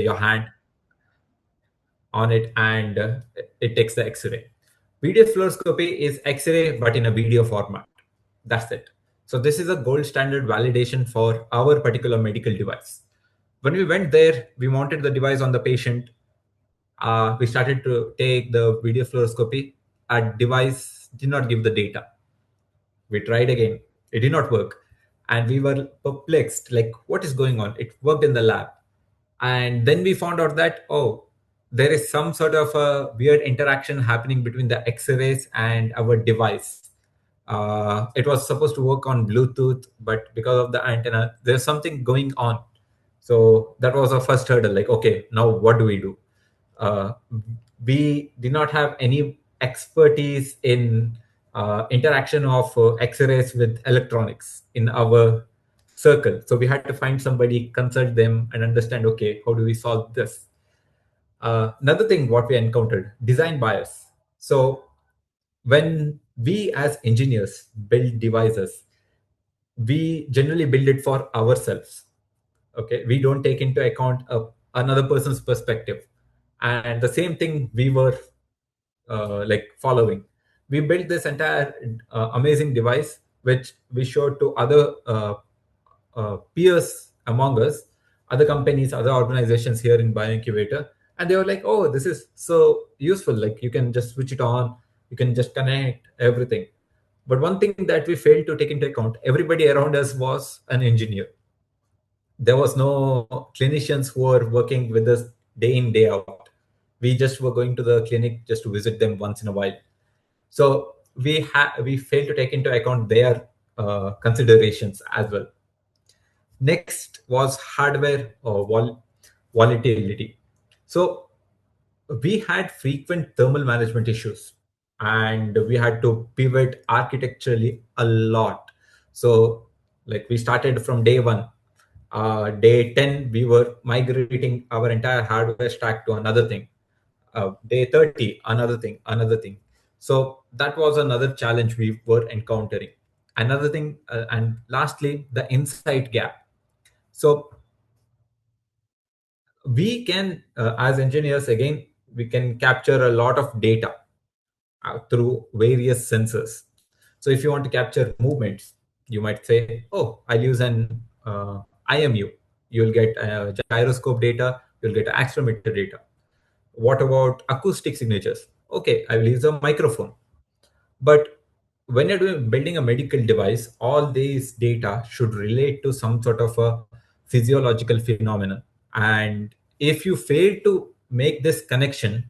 your hand on it, and it takes the X-ray. Video fluoroscopy is X-ray, but in a video format. That's it. So this is a gold standard validation for our particular medical device. When we went there, we mounted the device on the patient. We started to take the video fluoroscopy. Our device did not give the data. We tried again. It did not work. And we were perplexed, like, what is going on? It worked in the lab. And then we found out that, oh, there is some sort of a weird interaction happening between the X-rays and our device. It was supposed to work on Bluetooth, but because of the antenna, there's something going on. So that was our first hurdle. Like, okay, now what do we do? Uh, we did not have any expertise in interaction of X-rays with electronics in our circle. So we had to find somebody, consult them, and understand, okay, how do we solve this? Another thing what we encountered, design bias. So when we as engineers build devices, we generally build it for ourselves. Okay, we don't take into account another person's perspective. And the same thing we were like following. We built this entire amazing device, which we showed to other peers among us, other companies, other organizations here in bioincubator, and they were like, oh, this is so useful, like you can just switch it on, you can just connect everything. But one thing that we failed to take into account, everybody around us was an engineer. There was no clinicians who were working with us day in, day out. We just were going to the clinic just to visit them once in a while. So we failed to take into account their considerations as well. Next was hardware volatility. So we had frequent thermal management issues, and we had to pivot architecturally a lot. So like we started from day one. Day 10, we were migrating our entire hardware stack to another thing. Day 30, another thing. So that was another challenge we were encountering. Another thing, and lastly, the insight gap. So we can, as engineers, again, we can capture a lot of data through various sensors. So if you want to capture movements, you might say, oh, I'll use an IMU. You'll get gyroscope data, you'll get accelerometer data. What about acoustic signatures? Okay, I will use a microphone. But when you're building a medical device, all these data should relate to some sort of a physiological phenomenon. And if you fail to make this connection,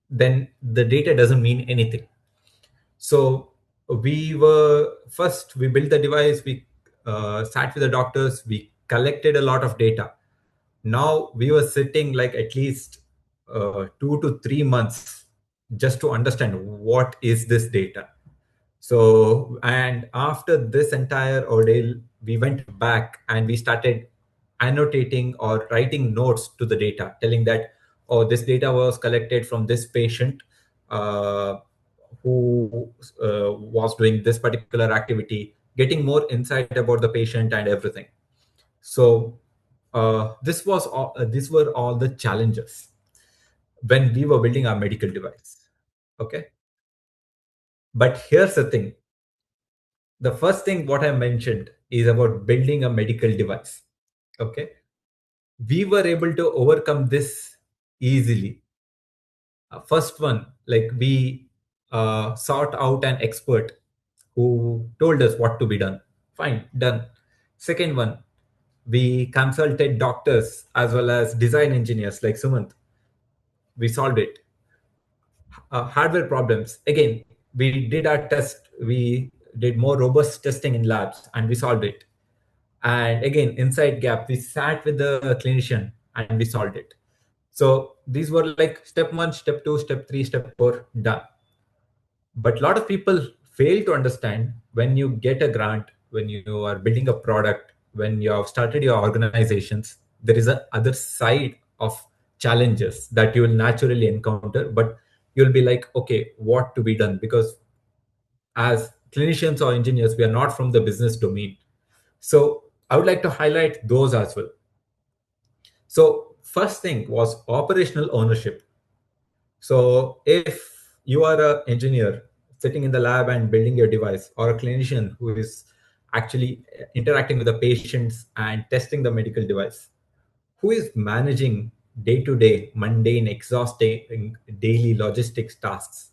then the data doesn't mean anything. So we built the device, we sat with the doctors, we collected a lot of data. Now we were sitting like at least 2 to 3 months just to understand what is this data. So, and after this entire ordeal, we went back and we started annotating or writing notes to the data, telling that, oh, this data was collected from this patient uh, who was doing this particular activity, getting more insight about the patient and everything. So, these were all the challenges when we were building our medical device. Okay. But here's the thing, the first thing what I mentioned is about building a medical device. Okay. We were able to overcome this easily. First one, like we sought out an expert who told us what to be done. Fine, done. Second one, we consulted doctors as well as design engineers like Sumanth. We solved it. Hardware problems, again, we did our test, we did more robust testing in labs and we solved it. And again, inside gap, we sat with the clinician and we solved it. So these were like step 1, step 2, step 3, step 4, done. But a lot of people fail to understand, when you get a grant, when you are building a product, when you have started your organizations, there is a other side of challenges that you will naturally encounter, but you'll be like, okay, what to be done? Because as clinicians or engineers, we are not from the business domain. So I would like to highlight those as well. So first thing was operational ownership. So if you are an engineer sitting in the lab and building your device, or a clinician who is actually interacting with the patients and testing the medical device, who is managing day-to-day, mundane, exhausting daily logistics tasks?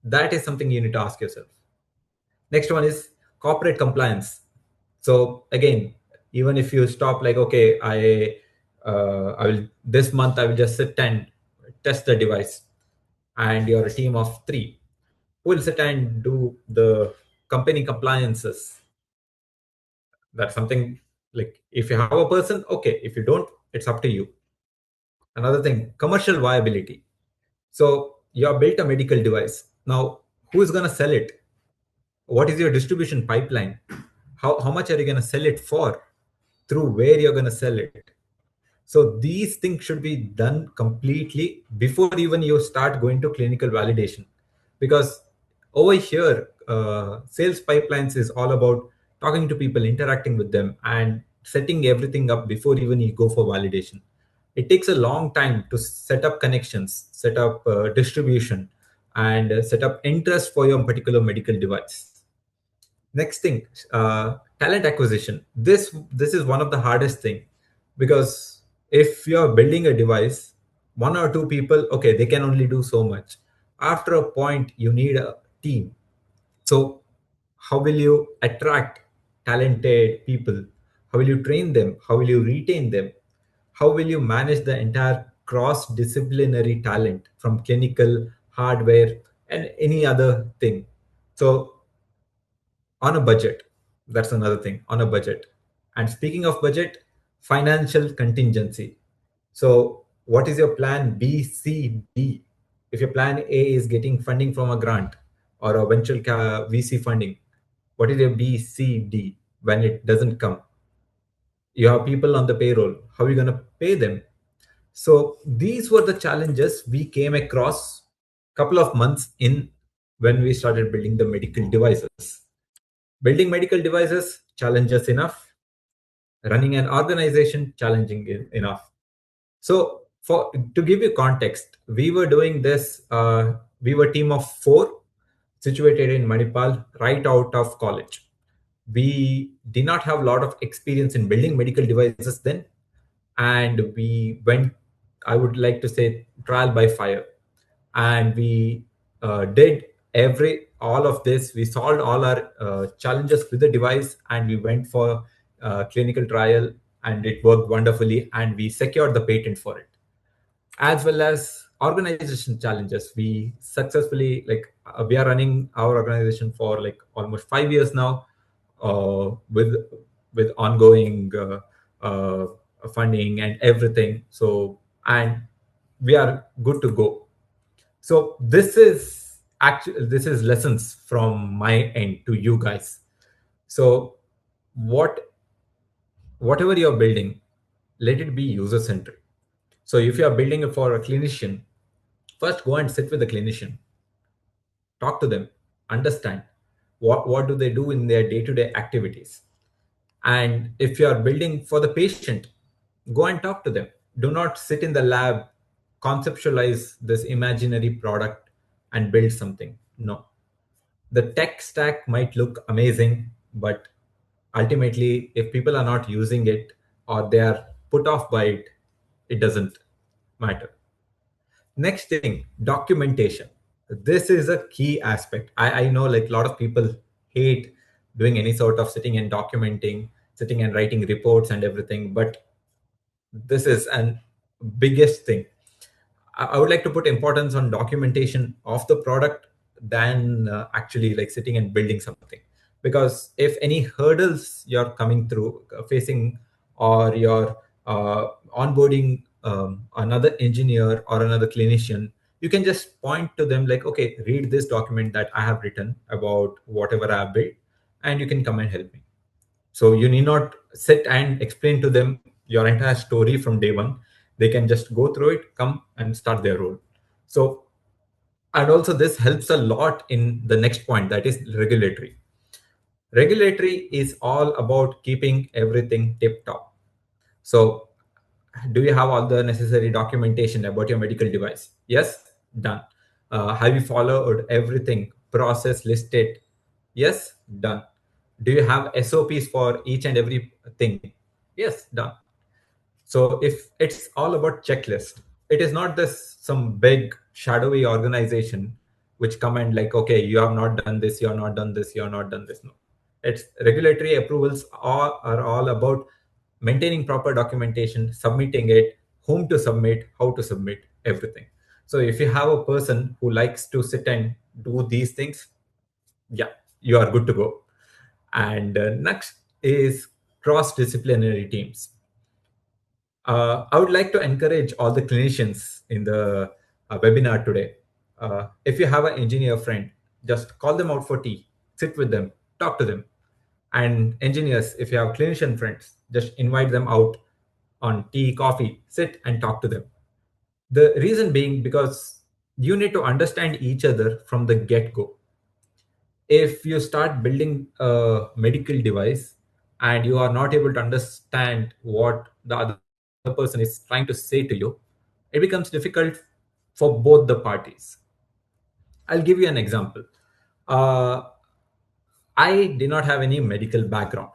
That is something you need to ask yourself. Next one is corporate compliance. So again, even if you stop like, okay, I will this month I will just sit and test the device, and you're a team of 3 who will sit and do the company compliances. That's something like, if you have a person, okay. If you don't, it's up to you. Another thing, commercial viability. So you have built a medical device. Now, who is going to sell it? What is your distribution pipeline? How much are you going to sell it for? Through where you're going to sell it? So these things should be done completely before even you start going to clinical validation. Because over here, sales pipelines is all about talking to people, interacting with them, and setting everything up before even you go for validation. It takes a long time to set up connections, set up distribution, and set up interest for your particular medical device. Next thing, talent acquisition. This is one of the hardest thing, because if you're building a device, 1 or 2 people, okay, they can only do so much. After a point, you need a team. So how will you attract talented people? How will you train them? How will you retain them? How will you manage the entire cross disciplinary talent from clinical, hardware, and any other thing? So on a budget, that's another thing, on a budget. And speaking of budget, financial contingency. So what is your plan B, C, D? If your plan A is getting funding from a grant or a VC funding, what is your B, C, D when it doesn't come? You have people on the payroll, how are you going to pay them? So these were the challenges we came across couple of months in, when we started building the medical devices. Building medical devices, challenges enough. Running an organization, challenging enough. So, for to give you context, we were doing this. We were a team of 4, situated in Manipal, right out of college. We did not have a lot of experience in building medical devices then, and we went, I would like to say, trial by fire. And we did every all of this. We solved all our challenges with the device, and we went for clinical trial, and it worked wonderfully, and we secured the patent for it. As well as organization challenges, we successfully, like, we are running our organization for like almost 5 years now, with ongoing funding and everything. So, and we are good to go. So this is lessons from my end to you guys. So whatever you're building, let it be user centric. So if you are building it for a clinician, first go and sit with the clinician, talk to them, understand what do they do in their day-to-day activities. And if you are building for the patient, go and talk to them. Do not sit in the lab, conceptualize this imaginary product and build something. No. The tech stack might look amazing, but ultimately, if people are not using it or they are put off by it, it doesn't matter. Next thing, documentation. This is a key aspect. I know like a lot of people hate doing any sort of sitting and documenting, sitting and writing reports and everything, but this is an biggest thing. I would like to put importance on documentation of the product than actually like sitting and building something. Because if any hurdles you're coming through, facing, or you're onboarding another engineer or another clinician, you can just point to them like, okay, read this document that I have written about whatever I have built, and you can come and help me. So you need not sit and explain to them your entire story from day one. They can just go through it, come and start their role. So, and also this helps a lot in the next point, that is regulatory. Regulatory is all about keeping everything tip top. So Do you have all the necessary documentation about your medical device? Yes, done. Have you followed everything, process listed? Yes, done. Do you have SOPs for each and every thing? Yes, done. So if it's all about checklist, it is not this some big shadowy organization which come and like, okay, you have not done this, you have not done this, you have not done this. No, it's regulatory approvals are all about maintaining proper documentation, submitting it, whom to submit, how to submit, everything. So if you have a person who likes to sit and do these things, yeah, you are good to go. And next is cross-disciplinary teams. I would like to encourage all the clinicians in the webinar today. If you have an engineer friend, just call them out for tea, sit with them, talk to them. And engineers, if you have clinician friends, just invite them out on tea, coffee, sit and talk to them. The reason being because you need to understand each other from the get go. If you start building a medical device and you are not able to understand what the other person is trying to say to you, it becomes difficult for both the parties. I'll give you an example. uh, I did not have any medical background,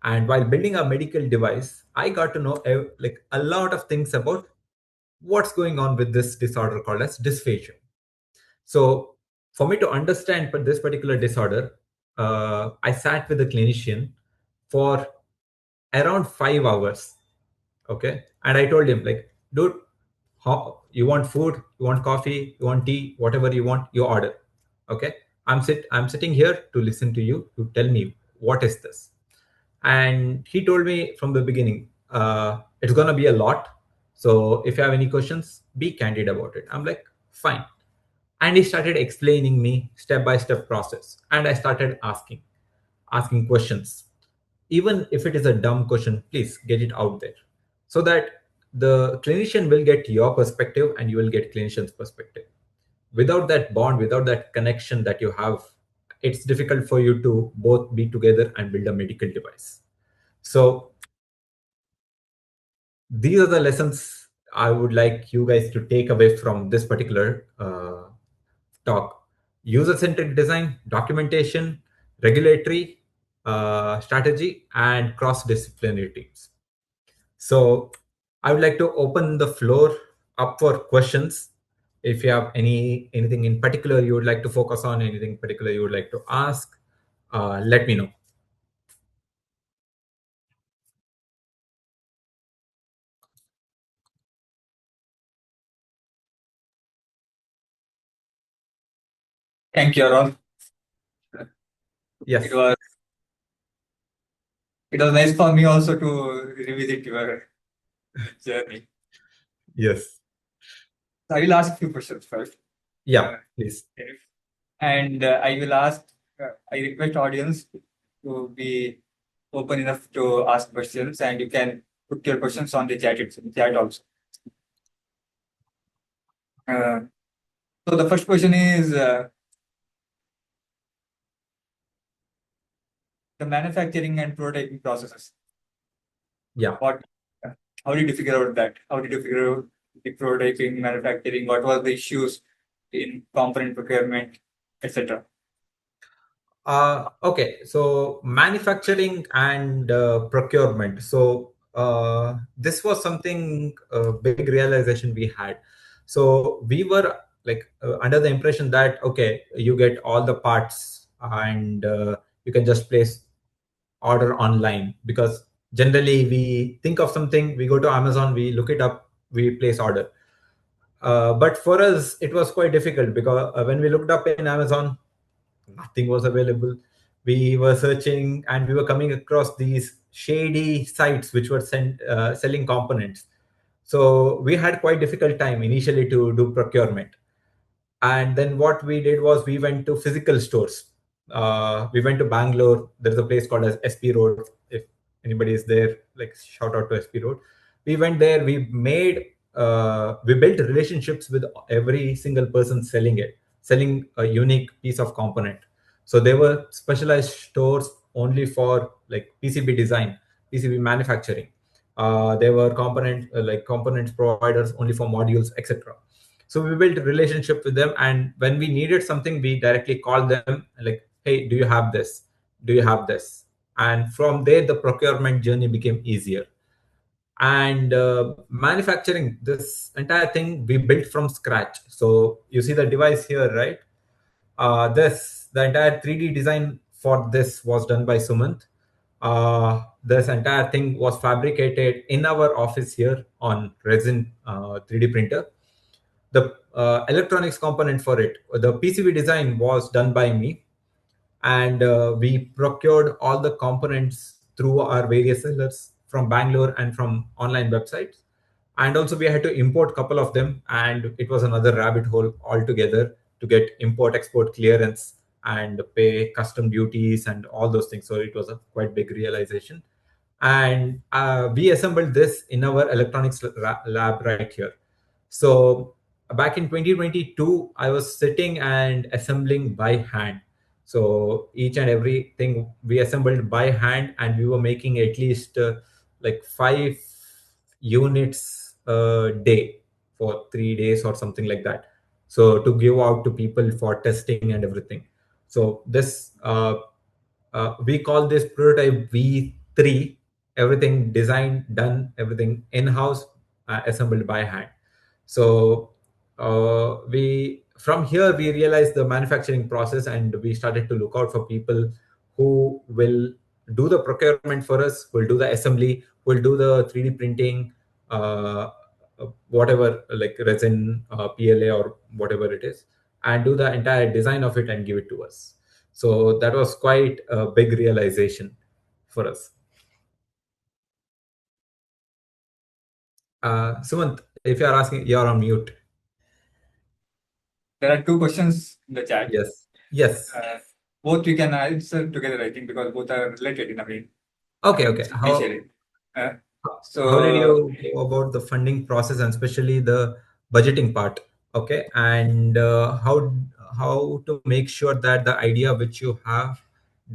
and while building a medical device I got to know like a lot of things about what's going on with this disorder called as dysphagia. So for me to understand this particular disorder, I sat with a clinician for around 5 hours. Okay, and I told him like, dude, how you want food, you want coffee, you want tea, whatever you want, you order. Okay, I'm sitting here to listen to you to tell me what is this. And he told me from the beginning, it's gonna be a lot. So if you have any questions, be candid about it. I'm like, fine. And he started explaining me step by step process, and I started asking questions. Even if it is a dumb question, please get it out there so that the clinician will get your perspective and you will get clinician's perspective. Without that bond, without that connection that you have, it's difficult for you to both be together and build a medical device. So these are the lessons I would like you guys to take away from this particular talk. User-centric design, documentation, regulatory strategy, and cross-disciplinary teams. So I would like to open the floor up for questions. If you have anything in particular you would like to focus on, anything particular you would like to ask, let me know. Thank you, Errol. Yes. It was nice for me also to revisit your journey. Yes. So I will ask a few questions first. Yeah, please. And I will ask, I request audience to be open enough to ask questions, and you can put your questions on the chat also. So the first question is the manufacturing and prototyping processes. Yeah. How did you figure out that? How did you figure out the prototyping, manufacturing? What were the issues in component procurement, etc.? Okay, so manufacturing and procurement. So this was something big realization we had. So we were like under the impression that okay, you get all the parts and you can just place order online, because generally we think of something, we go to Amazon, we look it up, we place order. But for us, it was quite difficult because when we looked up in Amazon, nothing was available. We were searching and we were coming across these shady sites which were selling components. So we had quite difficult time initially to do procurement. And then what we did was we went to physical stores. We went to Bangalore. There's a place called as SP Road. If anybody is there, like shout out to SP Road. We went there. We built relationships with every single person selling a unique piece of component. So there were specialized stores only for like PCB design, PCB manufacturing. They were components providers only for modules, etc. So we built a relationship with them, and when we needed something, we directly called them like, hey, do you have this? Do you have this? And from there, the procurement journey became easier. And manufacturing this entire thing we built from scratch. So you see the device here, right? This the entire 3D design for this was done by Sumanth. This entire thing was fabricated in our office here on resin 3D printer. The electronics component for it, the PCB design was done by me, and we procured all the components through our various sellers from Bangalore and from online websites. And also we had to import a couple of them, and it was another rabbit hole altogether to get import export clearance and pay custom duties and all those things. So it was a quite big realization. And we assembled this in our electronics lab right here. So back in 2022, I was sitting and assembling by hand. So each and everything we assembled by hand, and we were making at least like 5 units a day for 3 days or something like that. So to give out to people for testing and everything. So this we call this prototype V3. Everything designed, done, everything in-house, assembled by hand. So we from here we realized the manufacturing process, and we started to look out for people who will do the procurement for us, will do the assembly, will do the 3D printing, uh, whatever, like resin, PLA, or whatever it is, and do the entire design of it and give it to us. So that was quite a big realization for us. Sumanth, if you are asking, you're on mute. There are two questions in the chat. Yes. Yes. Both we can answer together, I think, because both are related in a way. Okay. Okay. How did you go about the funding process, and especially the budgeting part? Okay, and how to make sure that the idea which you have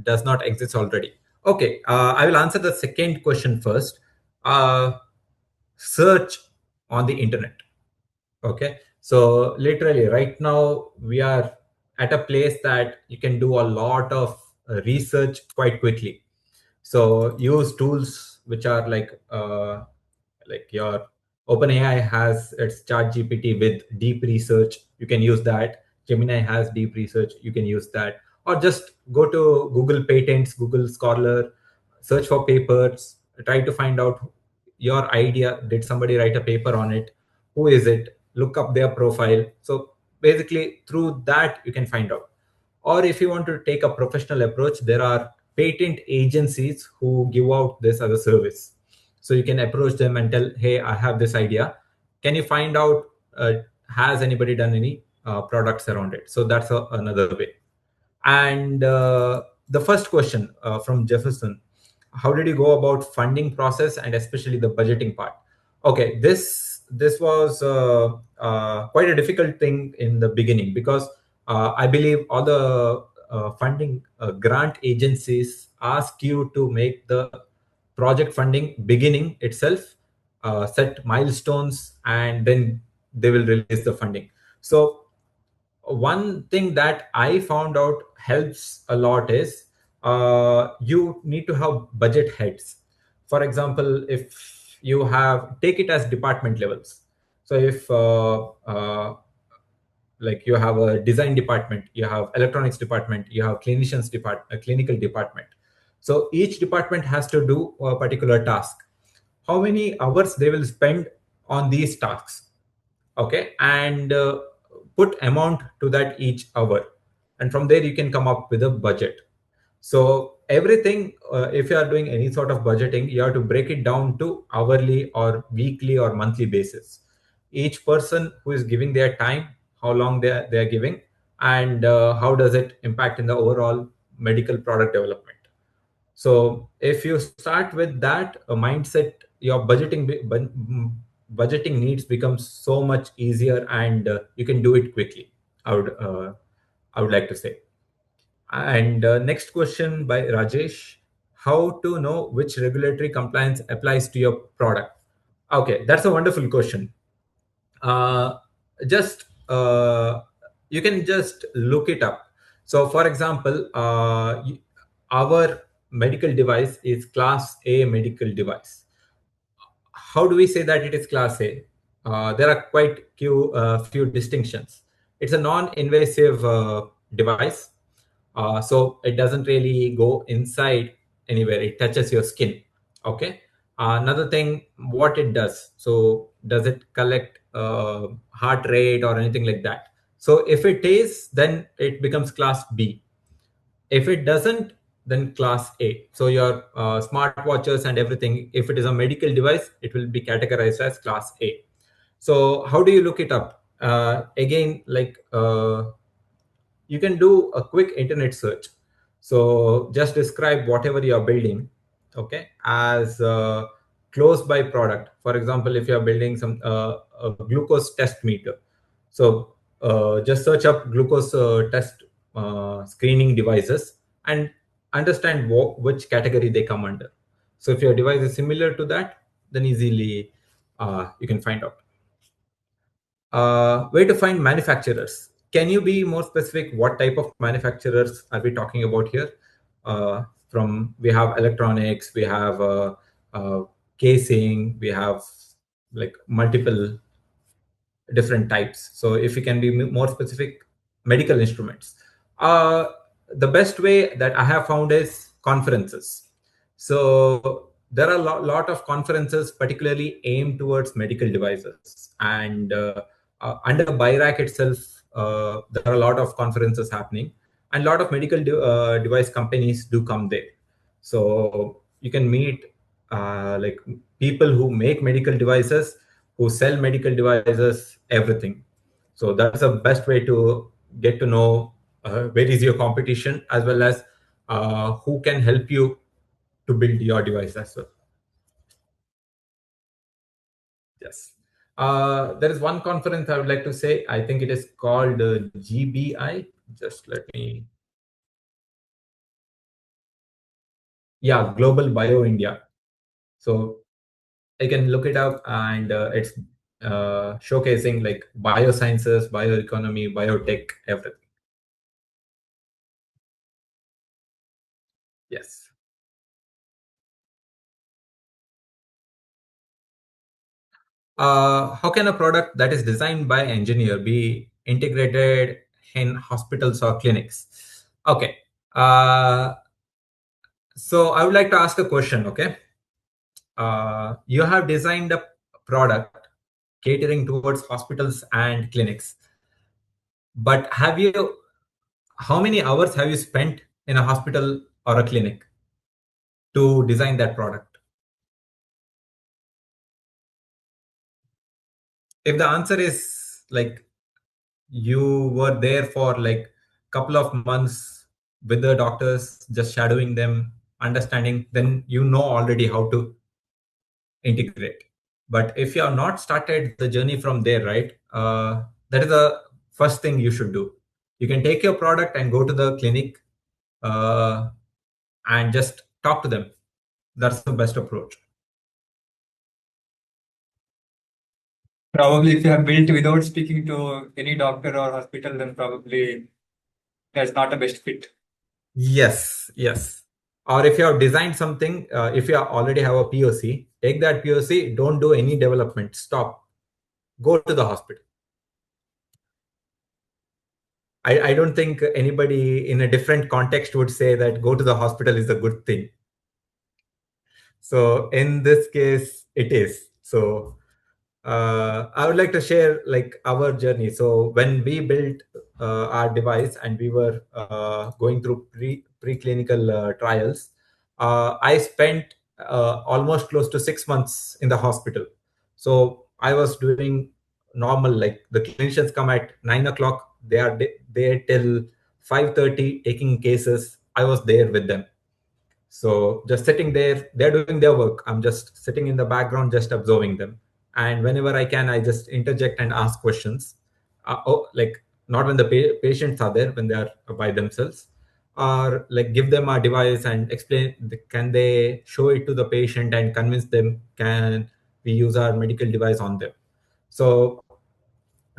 does not exist already? Okay, I will answer the second question first. Search on the internet. Okay, so literally right now we are at a place that you can do a lot of research quite quickly. So use tools which are like your OpenAI has its chat GPT with deep research. You can use that. Gemini has deep research. You can use that. Or just go to Google Patents, Google Scholar, search for papers, try to find out your idea. Did somebody write a paper on it? Who is it? Look up their profile. So basically, through that, you can find out. Or if you want to take a professional approach, there are patent agencies who give out this as a service. So you can approach them and tell, hey, I have this idea. Can you find out, has anybody done any products around it? So that's another way. And the first question from Jefferson, how did you go about funding process and especially the budgeting part? Okay, this was quite a difficult thing in the beginning, because I believe all the funding grant agencies ask you to make the project funding beginning itself, set milestones, and then they will release the funding. So one thing that I found out helps a lot is you need to have budget heads. For example, if you have, take it as department levels. So if like you have a design department, you have electronics department, you have clinicians department, a clinical department. So each department has to do a particular task. How many hours they will spend on these tasks? Okay, and put amount to that each hour, and from there you can come up with a budget. So everything, if you are doing any sort of budgeting, you have to break it down to hourly or weekly or monthly basis. Each person who is giving their time, how long they are giving, and how does it impact in the overall medical product development. So if you start with that mindset, your budgeting needs becomes so much easier, and you can do it quickly. I would like to say. And next question by Rajesh: how to know which regulatory compliance applies to your product? Okay, that's a wonderful question. Just you can just look it up. So, for example, our medical device is Class A medical device. How do we say that it is Class A? There are quite few distinctions. It's a non-invasive device, so it doesn't really go inside anywhere. It touches your skin. Okay. Another thing, what it does. So, does it collect heart rate or anything like that? So, if it is, then it becomes Class B. If it doesn't, then Class A. So your smartwatches and everything, if it is a medical device, it will be categorized as Class A. So how do you look it up? Again, you can do a quick internet search. So just describe whatever you're building, okay, as a close by product. For example, if you're building some a glucose test meter, so just search up glucose test screening devices and understand which category they come under. So if your device is similar to that, then easily you can find out. Where to find manufacturers? Can you be more specific? What type of manufacturers are we talking about here? From we have electronics, we have casing, we have like multiple different types. So if you can be more specific, medical instruments. Uh, the best way that I have found is conferences. So there are a lot of conferences, particularly aimed towards medical devices. And under BIRAC itself, there are a lot of conferences happening, and a lot of medical device companies do come there. So you can meet like people who make medical devices, who sell medical devices, everything. So that's the best way to get to know where is your competition, as well as who can help you to build your device as well. Yes. There is one conference I would like to say. I think it is called GBI. Just let me. Yeah, Global Bio India. So I can look it up, and it's showcasing like biosciences, bioeconomy, biotech, everything. Yes. How can a product that is designed by engineer be integrated in hospitals or clinics? Okay. So I would like to ask a question. Okay. You have designed a product catering towards hospitals and clinics, but how many hours have you spent in a hospital or a clinic to design that product? If the answer is like you were there for like couple of months with the doctors, just shadowing them, understanding, then you know already how to integrate. But if you have not started the journey from there, right, that is the first thing you should do. You can take your product and go to the clinic uh, and just talk to them. That's the best approach. Probably if you have built without speaking to any doctor or hospital, then probably that's not a best fit. Yes, yes. Or if you have designed something, if you already have a POC, take that POC, don't do any development, stop, go to the hospital. I don't think anybody in a different context would say that go to the hospital is a good thing. So in this case, it is. So I would like to share like our journey. So when we built our device and we were going through preclinical trials, I spent almost close to 6 months in the hospital. So I was doing normal, like the clinicians come at 9 o'clock, they are there till 5:30 taking cases. I was there with them. So just sitting there, they're doing their work. I'm just sitting in the background, just observing them. And whenever I can, I just interject and ask questions. Like not when the patients are there, when they are by themselves. or like give them a device and explain, can they show it to the patient and convince them, can we use our medical device on them? So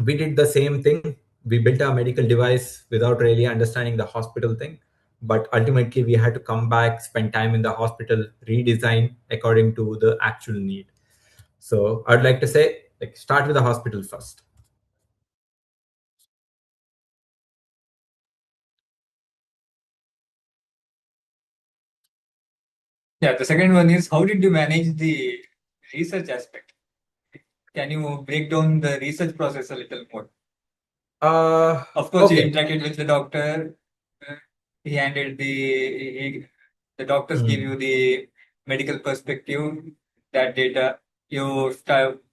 we did the same thing. We built a medical device without really understanding the hospital thing, but ultimately we had to come back, spend time in the hospital, redesign according to the actual need. So I'd like to say, like, start with the hospital first. Yeah, the second one is, how did you manage the research aspect? Can you break down the research process a little more? Of course, you Okay. interacted with the doctor. He handled the doctors give you the medical perspective, that data. You start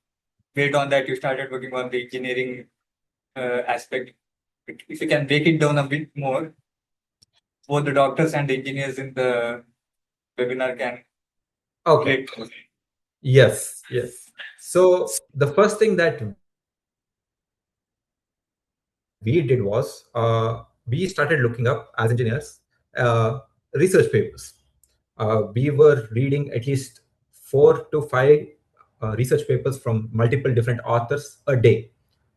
Based on that, you started working on the engineering aspect. If you can break it down a bit more, both the doctors and the engineers in the webinar can Okay. relate. Yes. So the first thing that we did was, we started looking up as engineers research papers. We were reading at least 4 to 5 research papers from multiple different authors a day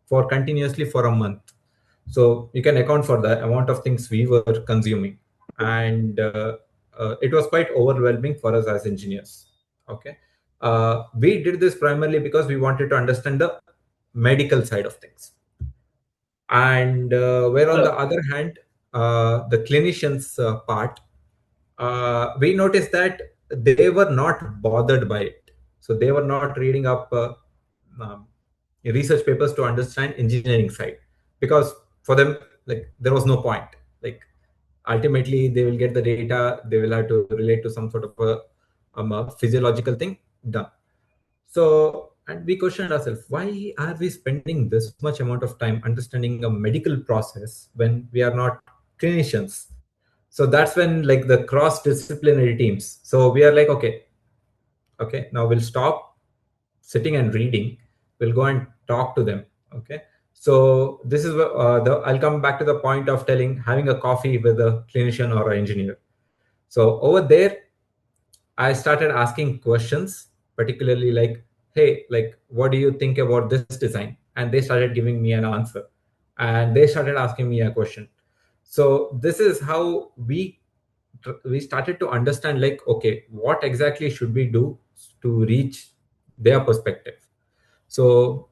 for continuously for a month. So you can account for the amount of things we were consuming, and it was quite overwhelming for us as engineers. Okay, we did this primarily because we wanted to understand the medical side of things, and where on the other hand, the clinicians part, we noticed that they were not bothered by it. So they were not reading up um, research papers to understand engineering side, because for them, like, there was no point. Like, ultimately they will get the data, they will have to relate to some sort of a physiological thing, done. So, and we questioned ourselves, why are we spending this much amount of time understanding a medical process when we are not clinicians? So that's when, like, the cross disciplinary teams. So we are like, okay, now we'll stop sitting and reading. We'll go and talk to them. Okay. So this is I'll come back to the point of telling having a coffee with a clinician or an engineer. So over there, I started asking questions, particularly like, hey, like, what do you think about this design? And they started giving me an answer. And they started asking me a question. So this is how we started to understand, like, okay, what exactly should we do to reach their perspective? So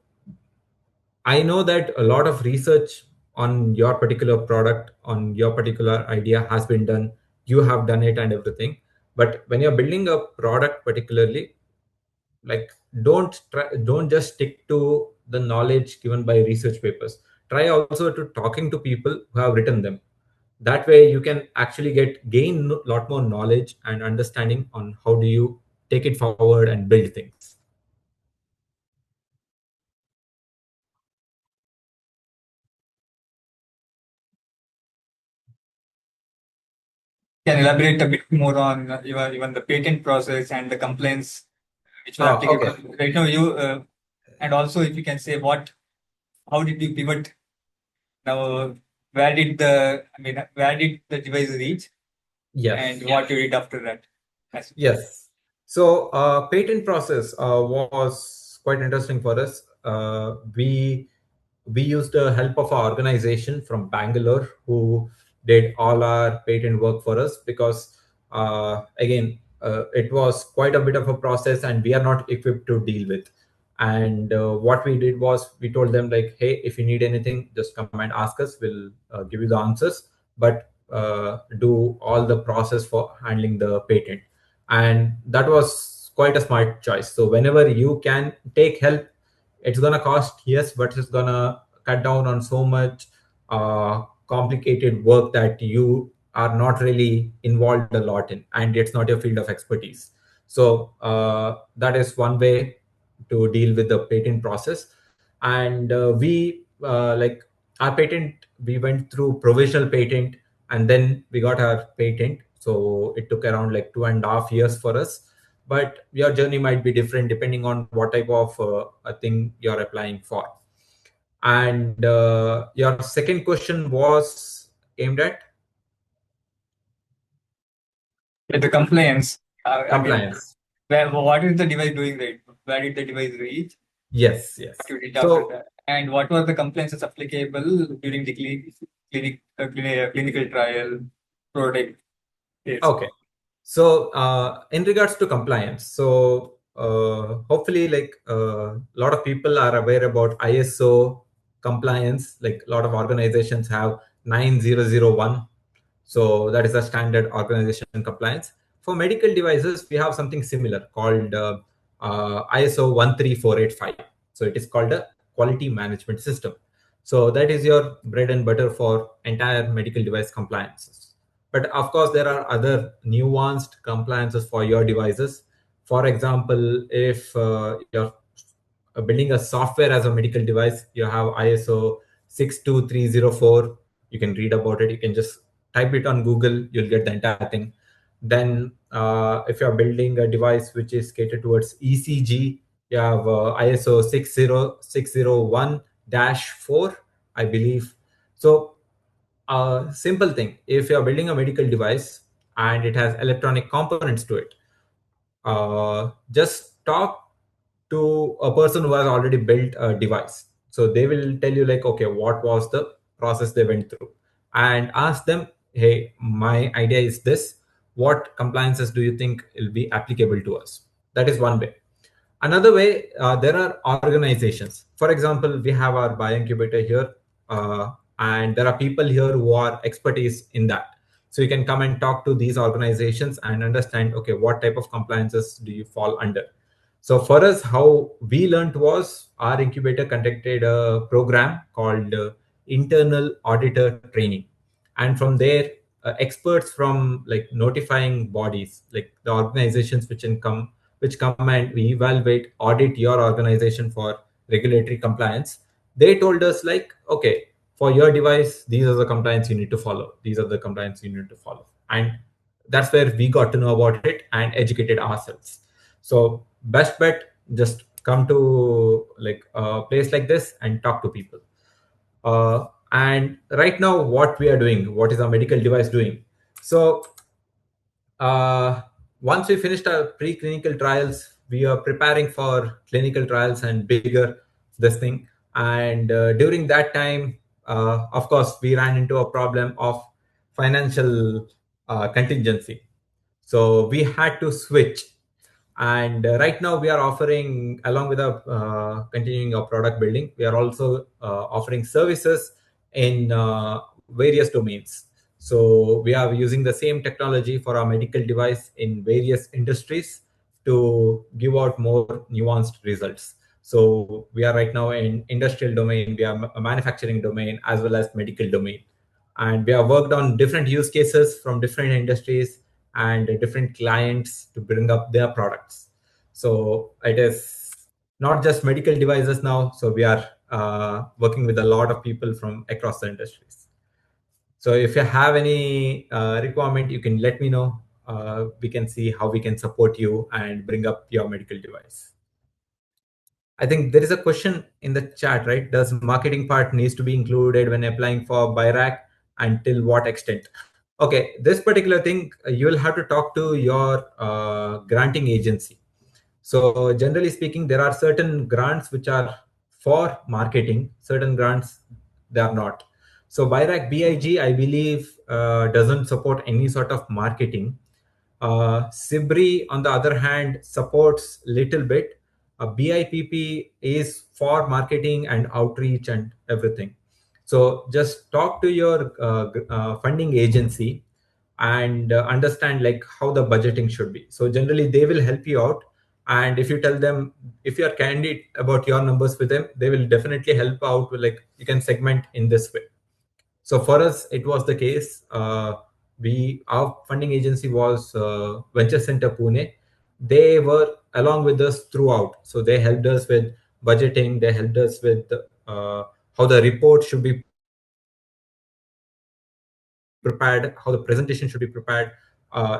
I know that a lot of research on your particular product, on your particular idea has been done. You have done it and everything. But when you're building a product, particularly, like, don't just stick to the knowledge given by research papers. Try also to talking to people who have written them. That way, you can actually gain a lot more knowledge and understanding on how do you take it forward and build things. Can elaborate a bit more on even the patent process and the complaints which were applicable Okay. right now. And also, if you can say, how did you pivot now? Where did the device reach, and Yes. what you did after that? Yes. So patent process was quite interesting for us. We used the help of our organization from Bangalore who did all our patent work for us, because again, it was quite a bit of a process and we are not equipped to deal with. And what we did was, we told them, like, hey, if you need anything, just come and ask us, we'll give you the answers, but do all the process for handling the patent. And that was quite a smart choice. So whenever you can take help, it's gonna cost, yes, but it's gonna cut down on so much complicated work that you are not really involved a lot in, and it's not your field of expertise. So that is one way to deal with the patent process. And we like, our patent, we went through provisional patent, and then we got our patent. So it took around like 2.5 years for us. But your journey might be different depending on what type of a thing you're applying for. And your second question was aimed at? The compliance. Compliance. What is the device doing right? Where did the device reach? Yes. What you did after that? And what were the compliances applicable during the clinical trial product? Yes. Okay. So in regards to compliance, so hopefully like a lot of people are aware about ISO compliance. Like a lot of organizations have 9001. So that is a standard organization compliance. For medical devices, we have something similar called ISO 13485. So it is called a quality management system. So that is your bread and butter for entire medical device compliances. But of course, there are other nuanced compliances for your devices. For example, if you're building a software as a medical device, you have ISO 62304. You can read about it. You can just type it on Google, you'll get the entire thing. Then, if you're building a device which is catered towards ECG, you have ISO 60601 4, I believe. So, simple thing, if you're building a medical device and it has electronic components to it, just talk to a person who has already built a device. So they will tell you like, okay, what was the process they went through, and ask them, hey, my idea is this, what compliances do you think will be applicable to us? That is one way. Another way, there are organizations. For example, we have our bioincubator here, and there are people here who are expertise in that. So you can come and talk to these organizations and understand, okay, what type of compliances do you fall under? So for us, how we learned was our incubator conducted a program called internal auditor training, and from there, experts from like notifying bodies, like the organizations which come and we evaluate, audit your organization for regulatory compliance. They told us like, okay, for your device, these are the compliance you need to follow. These are the compliance you need to follow, and that's where we got to know about it and educated ourselves. So best bet, just come to like a place like this and talk to people. And right now, what we are doing, what is our medical device doing? So uh, once we finished our preclinical trials, we are preparing for clinical trials and bigger this thing. And during that time, of course, we ran into a problem of financial contingency. So we had to switch. And right now, we are offering, along with our continuing our product building, we are also offering services in various domains. So we are using the same technology for our medical device in various industries to give out more nuanced results. So we are right now in industrial domain, we are a manufacturing domain as well as medical domain, and we have worked on different use cases from different industries and different clients to bring up their products. So it is not just medical devices now. So we are working with a lot of people from across the industries. So if you have any requirement, you can let me know. We can see how we can support you and bring up your medical device. I think there is a question in the chat, right? Does marketing part needs to be included when applying for BIRAC, and till what extent? Okay, this particular thing, you will have to talk to your granting agency. So generally speaking, there are certain grants which are for marketing, certain grants they are not. So BIRAC BIG, I believe, doesn't support any sort of marketing. Sibri, on the other hand, supports little bit. BIPP is for marketing and outreach and everything. So just talk to your funding agency and understand like how the budgeting should be. So generally, they will help you out. And if you tell them, if you are candid about your numbers with them, they will definitely help out with like, you can segment in this way. So for us, it was the case. Our funding agency was Venture Center Pune. They were along with us throughout. So they helped us with budgeting. They helped us with how the report should be prepared, how the presentation should be prepared,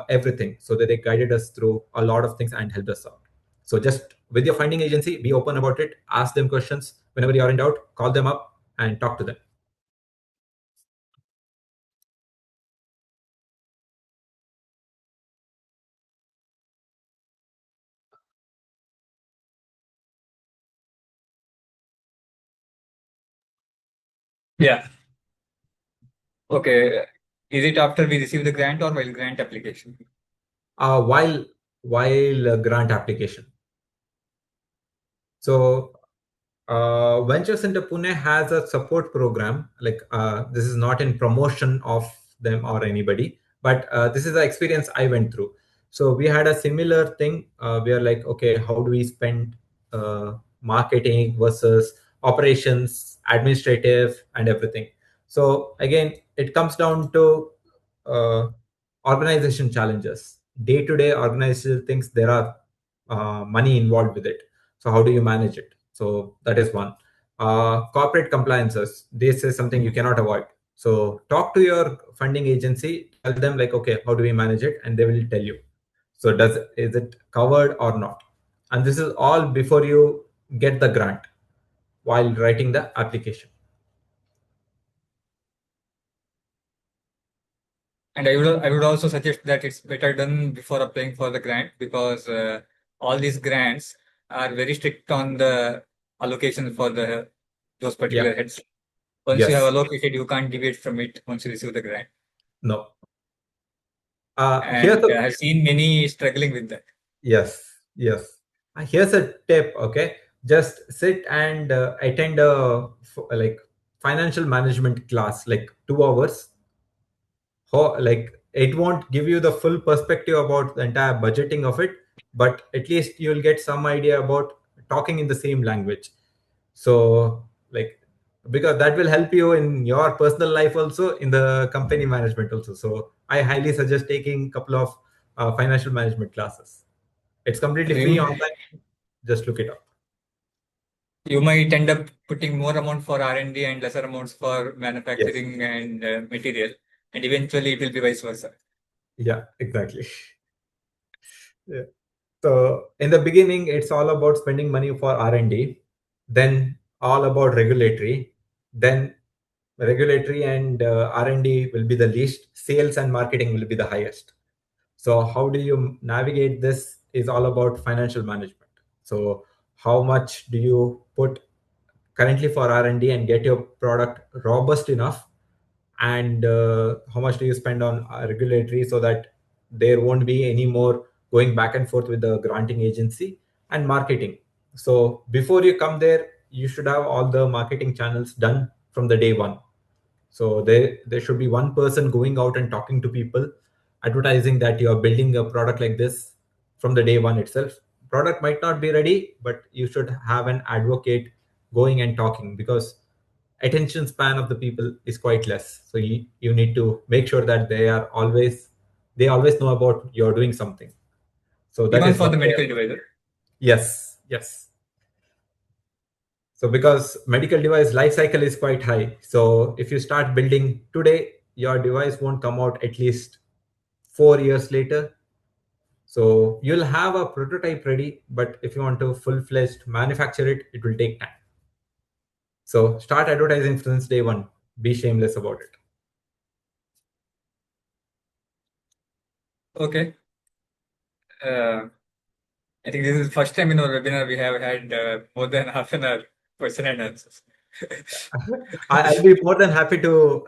everything. So that they guided us through a lot of things and helped us out. So just with your funding agency, be open about it. Ask them questions. Whenever you are in doubt, call them up and talk to them. Yeah. Okay. Is it after we receive the grant or while grant application? While grant application. So Venture Center Pune has a support program. Like this is not in promotion of them or anybody, but this is the experience I went through. So we had a similar thing. We are like, okay, how do we spend marketing versus operations, administrative, and everything. So again, it comes down to uh, organization challenges. Day to day organizational things. There are money involved with it. So how do you manage it? So that is one. Corporate compliances. This is something you cannot avoid. So talk to your funding agency. Tell them like, okay, how do we manage it, and they will tell you. So is it covered or not? And this is all before you get the grant while writing the application. And I would also suggest that it's better done before applying for the grant, because all these grants are very strict on the allocation for those Yeah. particular heads. Once you have Yes. allocated, you can't deviate from it once you receive the grant. No. Here's And the I've seen many struggling with that. Yes, yes. Here's a tip. Okay, just sit and attend a like financial management class, like 2 hours. Like it won't give you the full perspective about the entire budgeting of it, but at least you'll get some idea about talking in the same language. So like because that will help you in your personal life also, in the company management also. So I highly suggest taking a couple of financial management classes. It's completely So free online. Just look it up. you might end up putting more amount for R&D and lesser amounts for Yes. manufacturing and material, and eventually it will be vice versa. Yeah, exactly. Yeah. So in the beginning, it's all about spending money for R&D, then all about regulatory, then regulatory and R&D will be the least, sales and marketing will be the highest. So how do you navigate this is all about financial management. So how much do you put currently for R&D and get your product robust enough, and how much do you spend on regulatory so that there won't be any more going back and forth with the granting agency, and marketing. So before you come there, you should have all the marketing channels done from the day one. So there should be one person going out and talking to people, advertising that you are building a product like this from the day one itself. Product might not be ready, but you should have an advocate going and talking, because attention span of the people is quite less. So you need to make sure that they always know about you're doing something. So that Even is for one the way. medical devices. Yes, yes. So because medical device life cycle is quite high, so if you start building today, your device won't come out at least 4 years later. So you'll have a prototype ready, but if you want to full-fledged manufacture it, it will take time. So start advertising since day one. Be shameless about it. Okay. I think this is the first time in our webinar we have had more than half an hour question and answers. I'll be more than happy to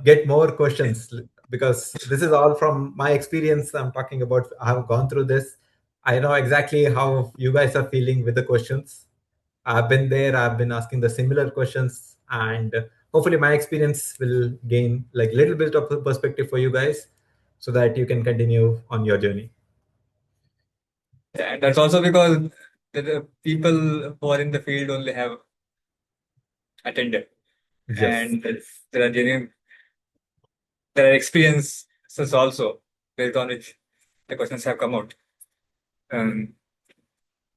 get more questions, because this is all from my experience. I'm talking about, I have gone through this. I know exactly how you guys are feeling with the questions. I've been there, I've been asking the similar questions, and hopefully my experience will gain like little bit of a perspective for you guys, so that you can continue on your journey. And that's also because the people who are in the field only have attended, Yes. and there are experiences also based on which the questions have come out. Um,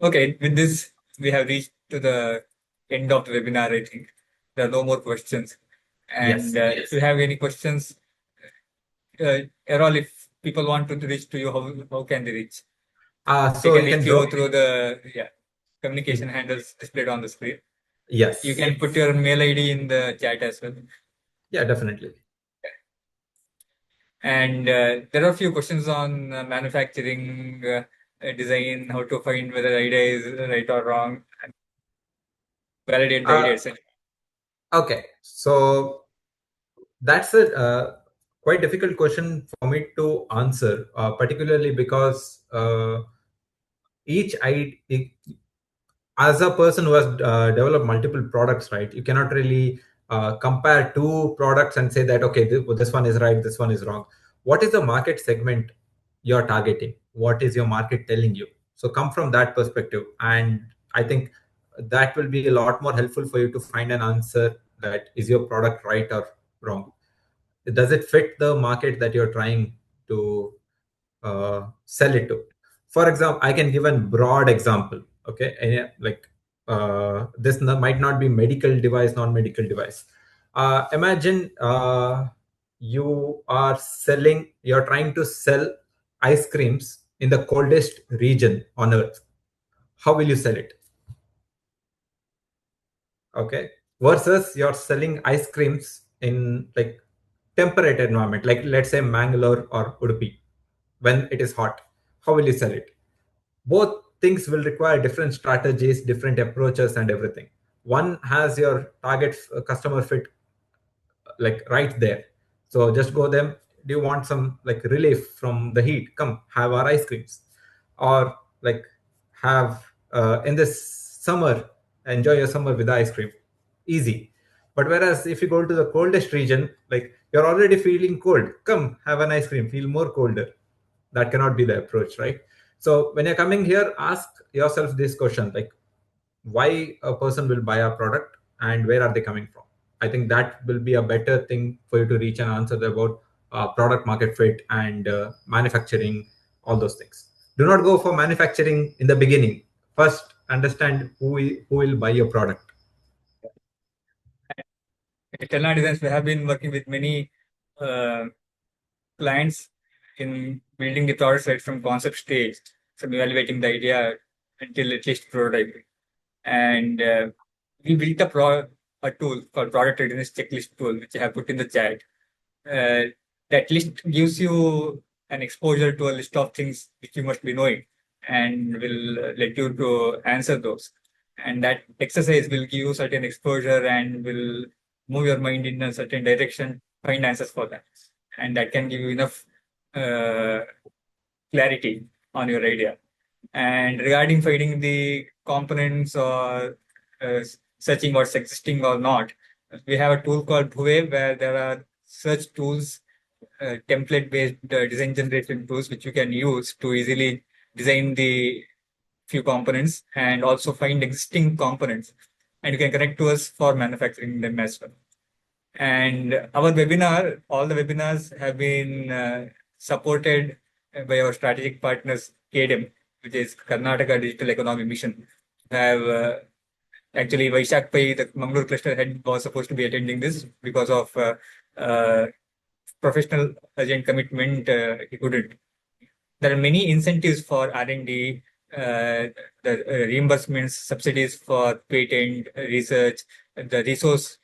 okay, with this we have reached to the end of the webinar. I think there are no more questions. And Yes. if you have any questions, Errol, if people want to reach to you, how can they reach? They So can you can reach drop. you through the communication handles displayed on the screen. You Yes. can put your mail ID in the chat as well. Yeah, definitely. And there are a few questions on manufacturing design, how to find whether the idea is right or wrong, validate the Uh, idea, etc. Okay, so that's a quite difficult question for me to answer, particularly because each I as a person who has developed multiple products, right? You cannot really compare two products and say that okay, this one is right, this one is wrong. What is the market segment you're targeting? What is your market telling you? So come from that perspective, and I think that will be a lot more helpful for you to find an answer that is your product right or wrong. Does it fit the market that you're trying to sell it to? For example, I can give a broad example. Okay, and, like this might not be medical device, non-medical device. Imagine you're trying to sell ice creams in the coldest region on earth. How will you sell it? Okay, versus you're selling ice creams in like temperate environment, like let's say Mangalore or Udupi, when it is hot. How will you sell it? Both things will require different strategies, different approaches, and everything. One has your target customer fit like right there. So just go them. Do you want some like relief from the heat? Come have our ice creams, or like have in this summer, enjoy your summer with ice cream. Easy. But whereas if you go to the coldest region, like you're already feeling cold, come have an ice cream, feel more colder. That cannot be the approach, right? So when you're coming here, ask yourself this question, like why a person will buy a product and where are they coming from. I think that will be a better thing for you to reach an answer about product market fit and manufacturing, all those things. Do not go for manufacturing in the beginning. First understand who will buy your product. At Stelna Designs, we have been working with many uh, clients in building the products right from concept stage, from evaluating the idea until at least prototype. And we built a tool called product readiness checklist tool, which I have put in the chat. That list gives you an exposure to a list of things which you must be knowing and will let you to answer those. And that exercise will give you certain exposure and will move your mind in a certain direction, find answers for that. And that can give you enough uh, clarity on your idea. And regarding finding the components or uh, searching what's existing or not, we have a tool called Bhuve where there are search tools, template-based design generation tools, which you can use to easily design the few components and also find existing components. And you can connect to us for manufacturing them as well. And our webinar, all the webinars have been supported by our strategic partners, KDEM, which is Karnataka Digital Economy Mission. Have actually Vaishakh, the Mangaluru cluster head, was supposed to be attending this because of professional urgent commitment. He couldn't. There are many incentives for R&D, the reimbursements, subsidies for patent research, the resource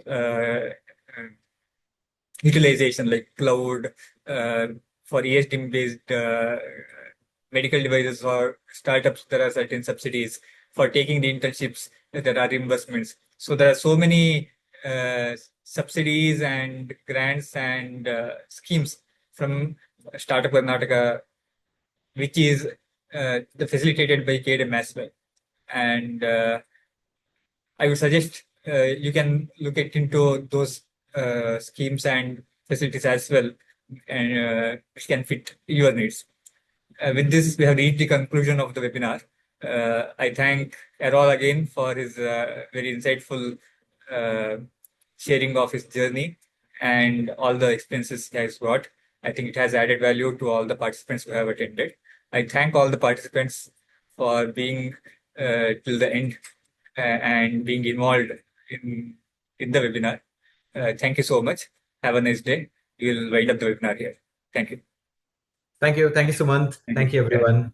uh, utilization like cloud for ESDM based medical devices or startups. There are certain subsidies for taking the internships. There are reimbursements. So there are so many subsidies and grants and schemes from Startup Karnataka, which is facilitated by KDEM as well. And I would suggest you can look into those schemes and facilities as well, and which can fit your needs. With this, we have reached the conclusion of the webinar. I thank Errol again for his very insightful uh, sharing of his journey and all the experiences he has brought. I think it has added value to all the participants who have attended. I thank all the participants for being till the end and being involved in the webinar. Thank you so much. Have a nice day. We will wind up the webinar here. Thank you. Thank you, Sumanth. Thank Thank you. you, Yeah. everyone.